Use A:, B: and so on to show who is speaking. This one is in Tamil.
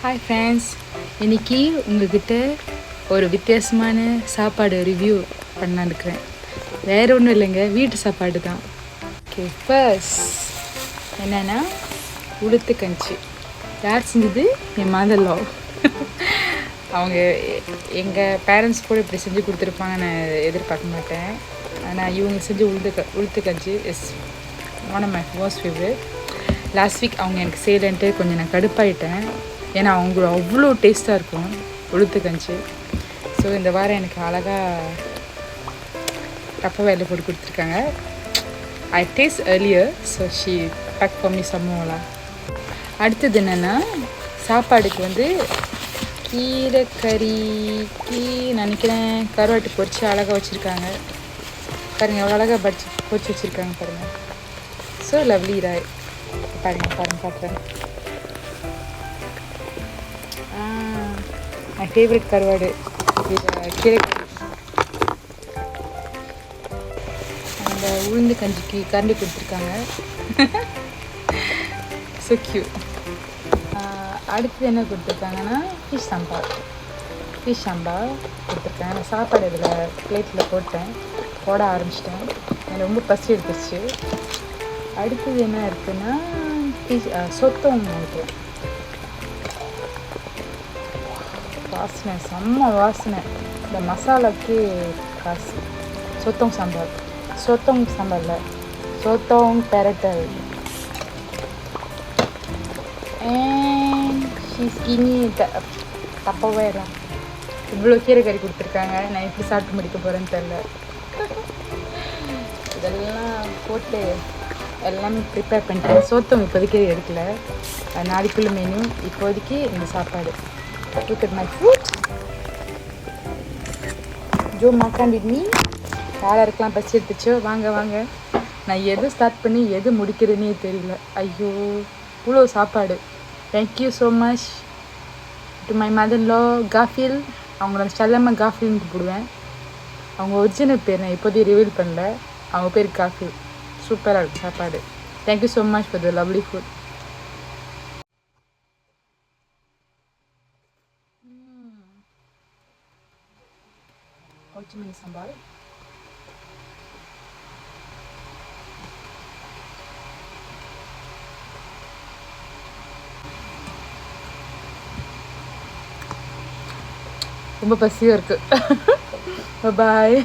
A: ஹாய் ஃப்ரெண்ட்ஸ், இன்றைக்கி உங்கள்கிட்ட ஒரு வித்தியாசமான சாப்பாடு ரிவ்யூ பண்ணலான்னு இருக்கிறேன். வேறு ஒன்றும் இல்லைங்க, வீட்டு சாப்பாடு தான். ஓகே, ஃபர்ஸ்ட் என்னென்னா உளுத்து கஞ்சி. யார் செஞ்சது? என் மதர்லோ. அவங்க எங்கள் பேரண்ட்ஸ் கூட இப்படி செஞ்சு கொடுத்துருப்பாங்க நான் எதிர்பார்க்க மாட்டேன். ஆனால் இவங்க செஞ்சு uluthu kanji is one of my most favourite. Last week அவங்க எனக்கு செய்யலைன்ட்டு கொஞ்சம் நான் கடுப்பாயிட்டேன். ஏன்னா அவங்க அவ்வளோ டேஸ்ட்டாக இருக்கும் உளுத்து கஞ்சி. ஸோ இந்த வாரம் எனக்கு அழகாக டப்பா வேலை போட்டு கொடுத்துருக்காங்க. I taste earlier, so she pack பண்ணி சம்மோலாம். அடுத்தது என்னென்னா சாப்பாடுக்கு வந்து கீரைக்கறிக்கு நினைக்கிறேன் கருவாட்டு பொரிச்சு அழகாக வச்சுருக்காங்க. பாருங்கள் எவ்வளோ அழகாக பொரிச்சு வச்சுருக்காங்க பாருங்கள். ஸோ லவ்லி ராய். பாருங்கள் பார்க்குறேன். மை ஃபேவரட் கருவாடு கீரைக்கறி. அந்த உளுந்து கஞ்சிக்கு கரண்டி கொடுத்துருக்காங்க. So cute. அடுத்தது என்ன கொடுத்துருக்காங்கன்னா ஃபிஷ் சாம்பார் கொடுத்துருக்காங்க. சாப்பாடு இதில் பிளேட்டில் போட ஆரம்பிச்சிட்டேன். எனக்கு ரொம்ப பசி எடுத்துச்சு. அடுத்தது என்ன இருக்குன்னா சொத்தம் நினைக்கிறேன். வாசனை செம்ம வாசனை. இந்த மசாலாவுக்கு காசு. சொத்தம் சாம்பாரில் சொத்தம் பெரட்டல். தப்பவே தான் இவ்வளோ கீரைக்கறி கொடுத்துருக்காங்க. நான் எப்படி சாப்பிட்டு முடிக்க போகிறேன்னு தெரில. இதெல்லாம் போட்டு எல்லாமே ப்ரிப்பேர் பண்ணிட்டேன். சோத்தம் இப்போதைக்கு எடுக்கல, நாளைக்குள்ள மெனு. இப்போதைக்கு இந்த சாப்பாடு. Look at my food. ஜோ மாக்கான் வித் மீ. யாருக்கெல்லாம் பசி எடுத்துச்சோ வாங்க. நான் எது ஸ்டார்ட் பண்ணி எது முடிக்கிறதுனே தெரியல. ஐயோ இவ்வளோ சாப்பாடு. Thank you so much to my mother-in-law காஃபில். அவங்கள செல்லமாக காஃபில்னு கூப்பிடுவேன். அவங்க ஒரிஜினல் பேர் நான் இப்போதைக்கு ரிவீல் பண்ணல. அவங்க பேர் காஃபில். சூப்பராக இருக்குது சாப்பாடு. Thank you so much for the lovely food. கொத்தமல்லி சாம்பார். ரொம்ப பசியாக இருக்குது. பாய்.